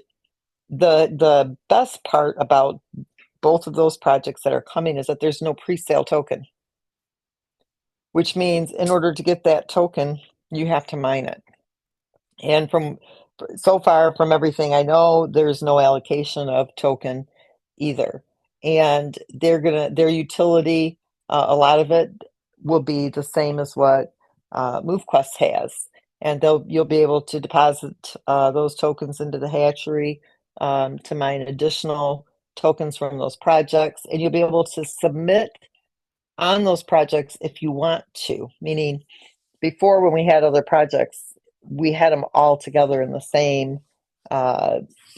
the best part about both of those projects that are coming is that there's no pre-sale token, which means in order to get that token, you have to mine it. And so far, from everything I know, there's no allocation of token either. And their utility, a lot of it will be the same as what MoveQuest has. And you'll be able to deposit those tokens into the hatchery to mine additional tokens from those projects. And you'll be able to submit on those projects if you want to, meaning before, when we had other projects, we had them all together in the same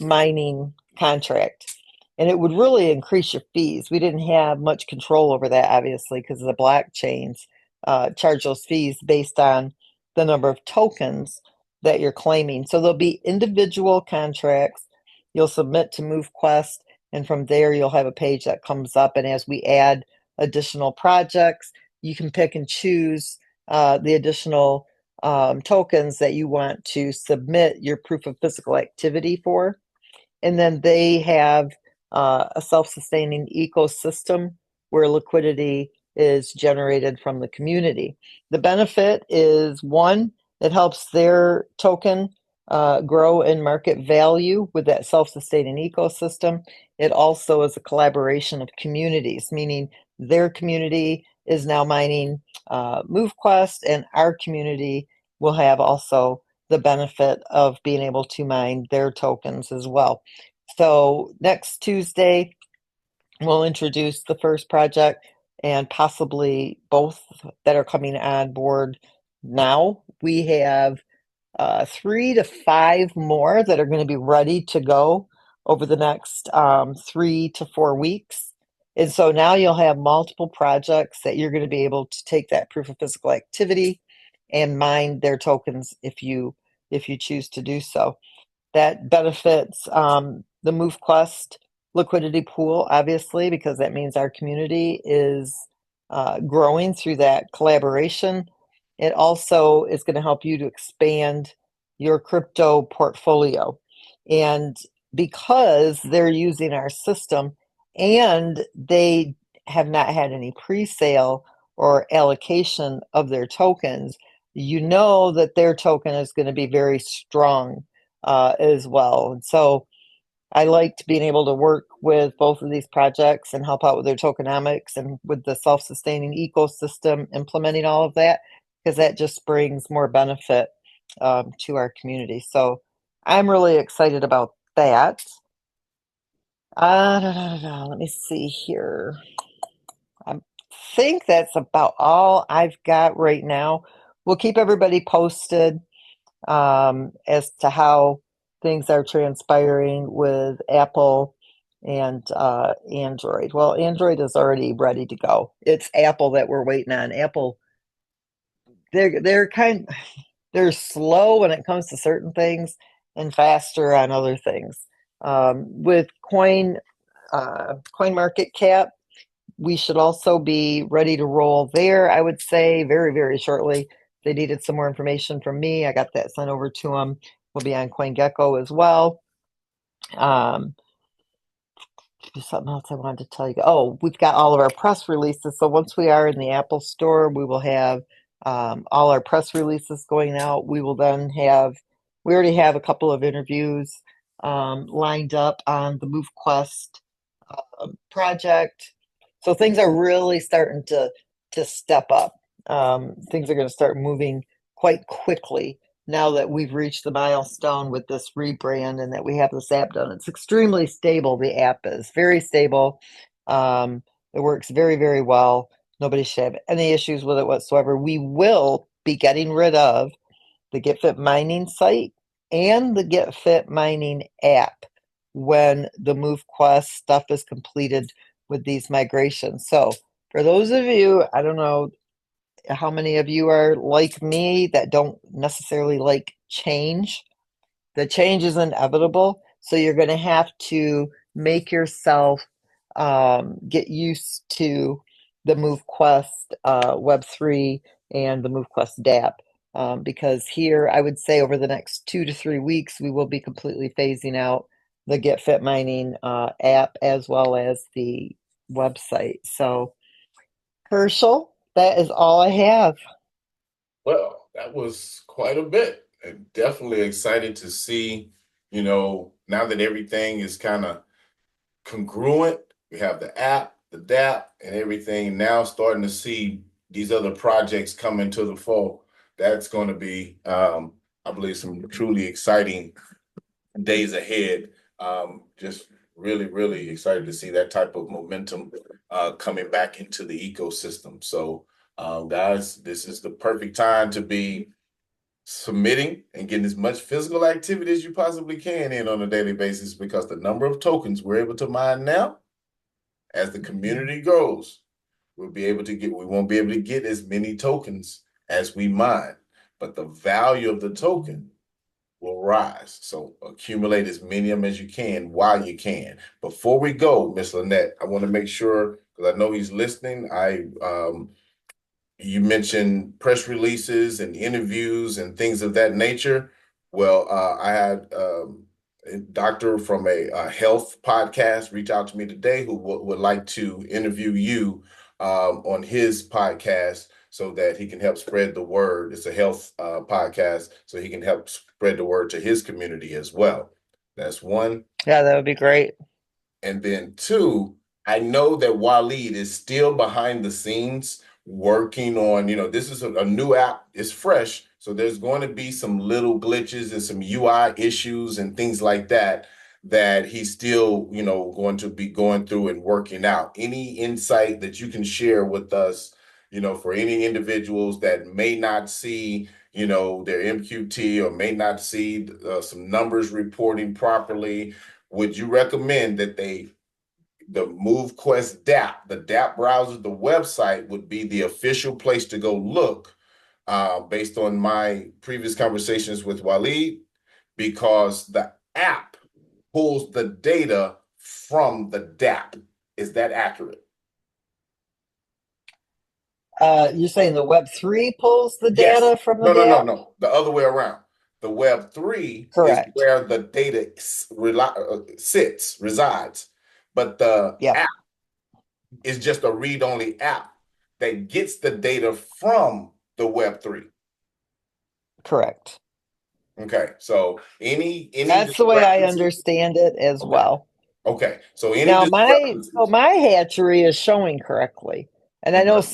mining contract. And it would really increase your fees. We didn't have much control over that, obviously, because the blockchains charge those fees based on the number of tokens that you're claiming. So there'll be individual contracts. You'll submit to MoveQuest, and from there you'll have a page that comes up. And as we add additional projects, you can pick and choose the additional tokens that you want to submit your proof of physical activity for. And then they have a self-sustaining ecosystem where liquidity is generated from the community. The benefit is, one, it helps their token grow in market value with that self-sustaining ecosystem. It also is a collaboration of communities, meaning their community is now mining MoveQuest, and our community will have also the benefit of being able to mine their tokens as well. So next Tuesday, we'll introduce the first project and possibly both that are coming on board now. We have 3 to 5 more that are going to be ready to go over the next 3 to 4 weeks. And so now you'll have multiple projects that you're going to be able to take that proof of physical activity and mine their tokens if you choose to do so. That benefits the MoveQuest liquidity pool, obviously, because that means our community is growing through that collaboration. It also is going to help you to expand your crypto portfolio. And because they're using our system and they have not had any pre-sale or allocation of their tokens, you know that their token is going to be very strong as well. And so I liked being able to work with both of these projects and help out with their tokenomics and with the self-sustaining ecosystem, implementing all of that, because that just brings more benefit to our community. So I'm really excited about that. Let me see here. I think that's about all I've got right now. We'll keep everybody posted as to how things are transpiring with Apple and Android. Well, Android is already ready to go. It's Apple that we're waiting on. Apple, they're slow when it comes to certain things and faster on other things. With Coin Market Cap, we should also be ready to roll there, I would say, very, very shortly. They needed some more information from me. I got that sent over to them. We'll be on CoinGecko as well. Something else I wanted to tell you. Oh, we've got all of our press releases. So once we are in the Apple Store, we will have all our press releases going out. We already have a couple of interviews lined up on the MoveQuest project. So things are really starting to step up. Things are going to start moving quite quickly now that we've reached the milestone with this rebrand and that we have this app done. It's extremely stable. The app is very stable. It works very, very well. Nobody should have any issues with it whatsoever. We will be getting rid of the GetFit mining site and the GetFit mining app when the MoveQuest stuff is completed with these migrations. So for those of you, I don't know how many of you are like me that don't necessarily like change. The change is inevitable. So you're going to have to make yourself get used to the MoveQuest Web3 and the MoveQuest DApp. Because here, I would say over the next 2 to 3 weeks, we will be completely phasing out the Get Fit Mining app as well as the website. So, Herschel, that is all I have. Well, that was quite a bit. And definitely excited to see, now that everything is kind of congruent, we have the app, the DApp, and everything now starting to see these other projects come into the fold. That's going to be, I believe, some truly exciting days ahead. Just really, really excited to see that type of momentum coming back into the ecosystem. So, guys, this is the perfect time to be submitting and getting as much physical activity as you possibly can in on a daily basis, because the number of tokens we're able to mine now, as the community grows, we won't be able to get as many tokens as we mine, but the value of the token will rise. So accumulate as many of them as you can while you can. Before we go, Miss Lynette, I want to make sure, because I know he's listening. You mentioned press releases and interviews and things of that nature. Well, I had a doctor from a health podcast reach out to me today who would like to interview you on his podcast so that he can help spread the word. It's a health podcast, so he can help spread the word to his community as well. That's one. Yeah, that would be great. And then two, I know that Waleed is still behind the scenes working on, this is a new app, it's fresh. So there's going to be some little glitches and some UI issues and things like that he's still, going to be going through and working out. Any insight that you can share with us, for any individuals that may not see, their MQT or may not see some numbers reporting properly, would you recommend that the MoveQuest DApp, the DApp browser, the website would be the official place to go look, based on my previous conversations with Waleed, because the app pulls the data from the DApp. Is that accurate? You're saying the Web3 pulls the Yes. data from the No, no, no, DApp? no. The other way around. The Web3 is Correct. where the data sits, resides. But the Yep, app is just a read-only app that gets the data from the Web3. correct. Okay. So any That's the way I discrepancy. understand it as Okay. well. Okay. So any Now discrepancies. my hatchery is showing correctly. And I know Okay.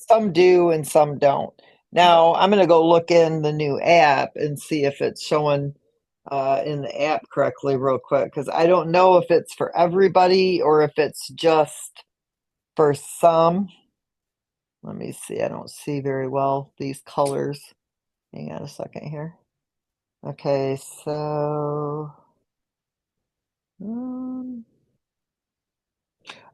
some do and some don't. Okay. Now I'm gonna go look in the new app and see if it's showing in the app correctly real quick because I don't know if it's for everybody or if it's just for some. Let me see. I don't see very well these colors. Hang on a second here. Okay, so um,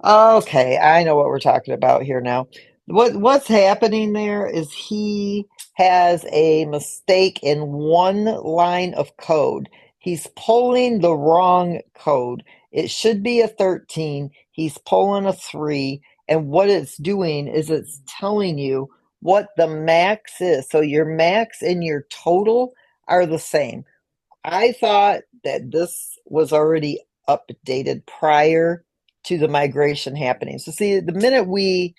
okay, I know what we're talking about here now. What's happening there is he has a mistake in one line of code. He's pulling the wrong code. It should be a 13. He's pulling a 3, and what it's doing is it's telling you what the max is. So your max and your total are the same. I thought that this was already updated prior to the migration happening. So see, the minute we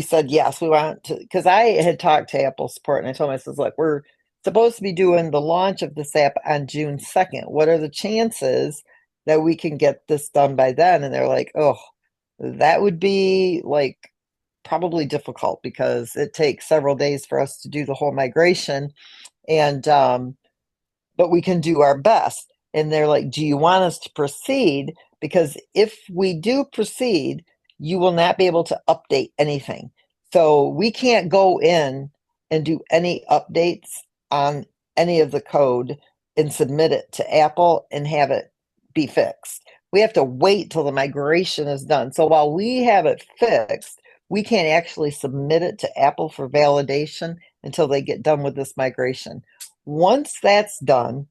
said yes, we want to, because I had talked to Apple support and I told them, I says, look, we're supposed to be doing the launch of this app on June 2nd. What are the chances that we can get this done by then? And they're like, oh, that would be like probably difficult because it takes several days for us to do the whole migration. And but we can do our best. And they're like, do you want us to proceed? Because if we do proceed, you will not be able to update anything. So we can't go in and do any updates on any of the code and submit it to Apple and have it be fixed. We have to wait till the migration is done. So while we have it fixed, we can't actually submit it to Apple for validation until they get done with this migration. Once that's done,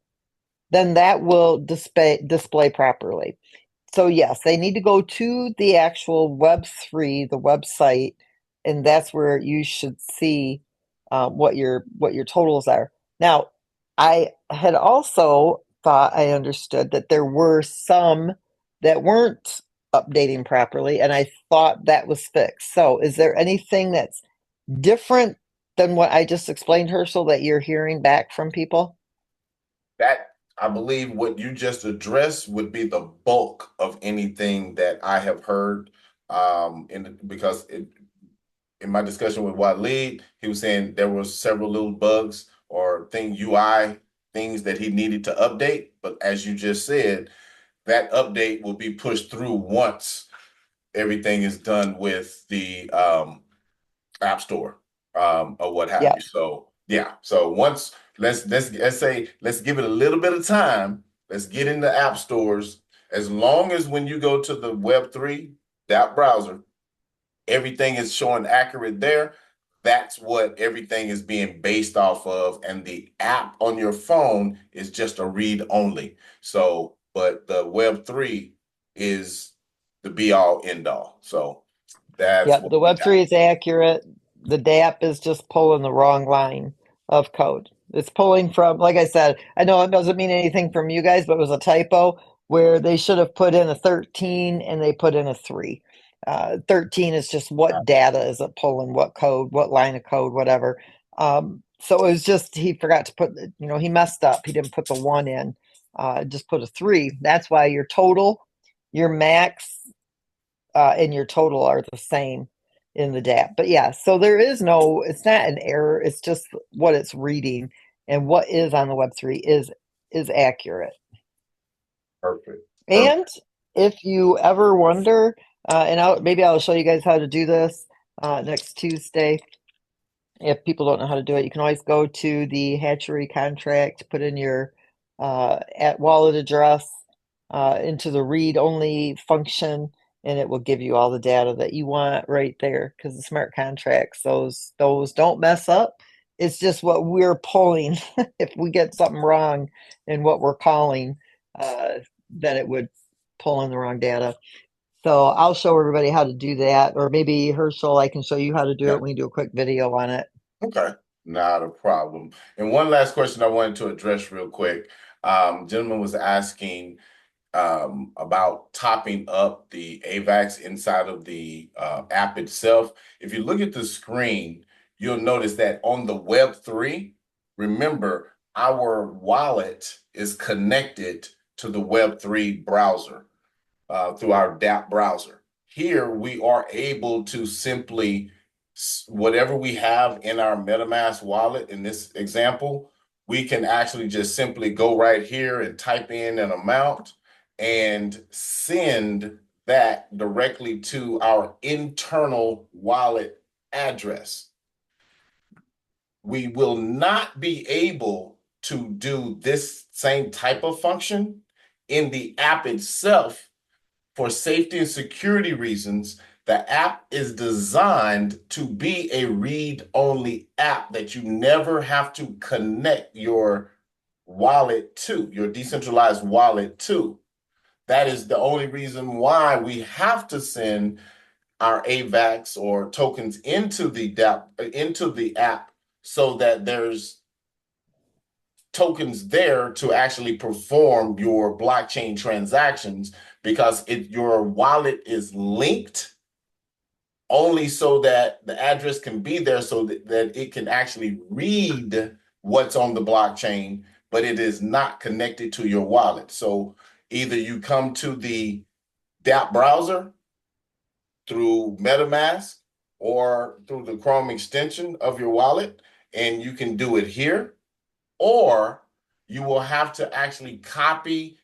then that will display properly. So yes, they need to go to the actual Web3, the website, and that's where you should see what your totals are. Now, I had also thought I understood that there were some that weren't updating properly, and I thought that was fixed. So, is there anything that's different than what I just explained, Herschel, that you're hearing back from people? That I believe what you just addressed would be the bulk of anything that I have heard. Because in my discussion with Waleed, he was saying there was several little bugs or UI things that he needed to update. But as you just said, that update will be pushed through once everything is done with the App Store, or what have you. Yep. So yeah. So once let's give it a little bit of time. Let's get in the app stores. As long as when you go to the Web3, that browser, everything is showing accurate there. That's what everything is being based off of. And the app on your phone is just a read only. So, but the Web3 is the be all end all. So that's Yep, what the we got. Web3 is accurate. The DApp is just pulling the wrong line of code. It's pulling from, like I said, I know it doesn't mean anything from you guys, but it was a typo where they should have put in a 13 and they put in a 3. 13 is just what data is it pulling, what code, what line of code, whatever. So it was just, he forgot to put, he messed up. He didn't put the 1 in, just put a 3. That's why your total, your max, and your total are the same in the DApp. But yeah, so there is no, it's not an error. It's just what it's reading, and what is on the Web3 is accurate. Perfect. Perfect. And if you ever wonder, and maybe I'll show you guys how to do this next Tuesday. If people don't know how to do it, you can always go to the hatchery contract, put in your at wallet address into the read only function, and it will give you all the data that you want right there. Because the smart contracts, those don't mess up. It's just what we're pulling. If we get something wrong in what we're calling, then it would pull in the wrong data. So I'll show everybody how to do that, or maybe Herschel, I can show you how to do Yeah. it. We can do a quick video on it. Okay, not a problem. And one last question I wanted to address real quick. Gentleman was asking about topping up the AVAX inside of the app itself. If you look at the screen, you'll notice that on the Web3, remember, our wallet is connected to the Web3 browser through our DApp browser. Here, we are able to simply, whatever we have in our MetaMask wallet, in this example, we can actually just simply go right here and type in an amount and send that directly to our internal wallet address. We will not be able to do this same type of function in the app itself for safety and security reasons. The app is designed to be a read-only app that you never have to connect your wallet to, your decentralized wallet to. That is the only reason why we have to send our AVAX or tokens into the app, so that there's tokens there to actually perform your blockchain transactions, because your wallet is linked only so that the address can be there, so that it can actually read what's on the blockchain, but it is not connected to your wallet. So either you come to the DApp browser through MetaMask or through the Chrome extension of your wallet, and you can do it here, or you will have to actually copy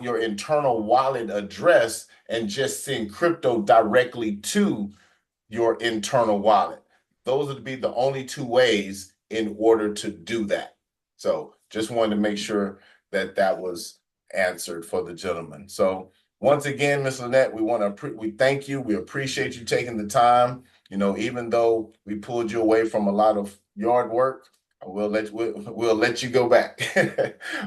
your internal wallet address and just send crypto directly to your internal wallet. Those would be the only two ways in order to do that. So just wanted to make sure that that was answered for the gentleman. So once again, Ms. Lynette, we thank you. We appreciate you taking the time. You know, even though we pulled you away from a lot of yard work, we'll let you go back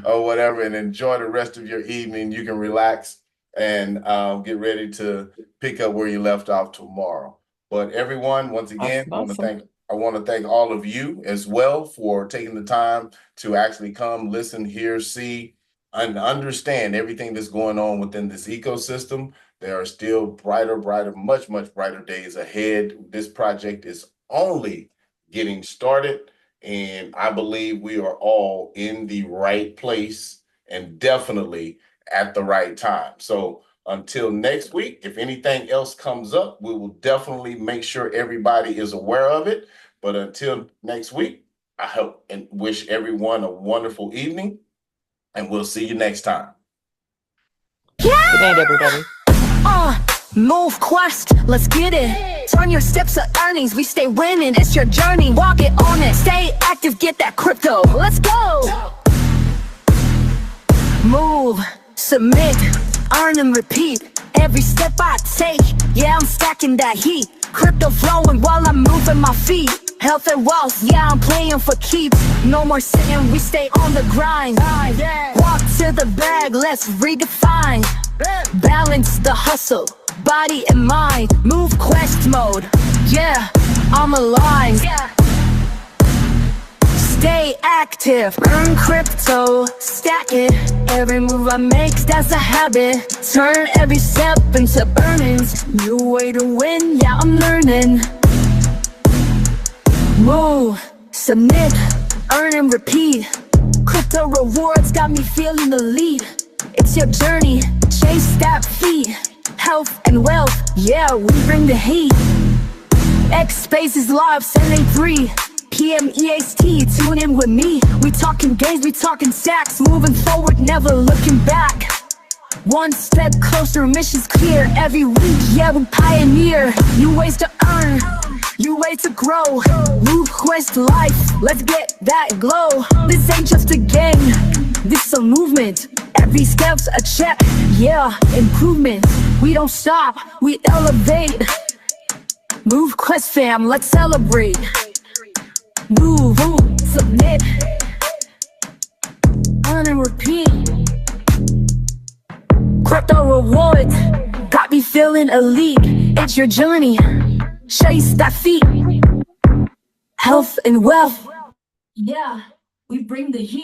or whatever, and enjoy the rest of your evening. You can relax and get ready to pick up where you left off tomorrow. But everyone, once again, Awesome. I want to thank all of you as well for taking the time to actually come, listen, hear, see, and understand everything that's going on within this ecosystem. There are still brighter, much brighter days ahead. This project is only getting started, and I believe we are all in the right place and definitely at the right time. So until next week, if anything else comes up, we will definitely make sure everybody is aware of it. But until next week, I hope and wish everyone a wonderful evening, and we'll see you next time. Good night, everybody. MoveQuest, let's get it. Turn your steps to earnings, we stay winning. It's your journey, walk it on it. Stay active, get that crypto. Let's go. Move, submit, earn and repeat. Every step I take, yeah, I'm stacking that heat. Crypto flowing while I'm moving my feet. Health and wealth, yeah, I'm playing for keeps. No more sitting, we stay on the grind. Walk to the bag, let's redefine. Balance the hustle, body and mind. MoveQuest mode, yeah, I'm aligned. Stay active, earn crypto, stack it. Every move I make, that's a habit. Turn every step into earnings. New way to win, yeah, I'm learning. Move, submit, earn and repeat. Crypto rewards got me feeling the lead. It's your journey, chase that feat. Health and wealth, yeah, we bring the heat. X Space is live, 783 PM EST, tune in with me. We talking games, we talking stacks. Moving forward, never looking back. One step closer, mission's clear. Every week, yeah, we pioneer. New ways to earn, new way to grow. MoveQuest life, let's get that glow. This ain't just a game, this a movement. Every step's a check, yeah, improvement. We don't stop, we elevate. MoveQuest fam, let's celebrate. Move, submit, earn and repeat. Crypto rewards got me feeling elite. It's your journey. Chase that feet. Health and wealth. Yeah, we bring the heat.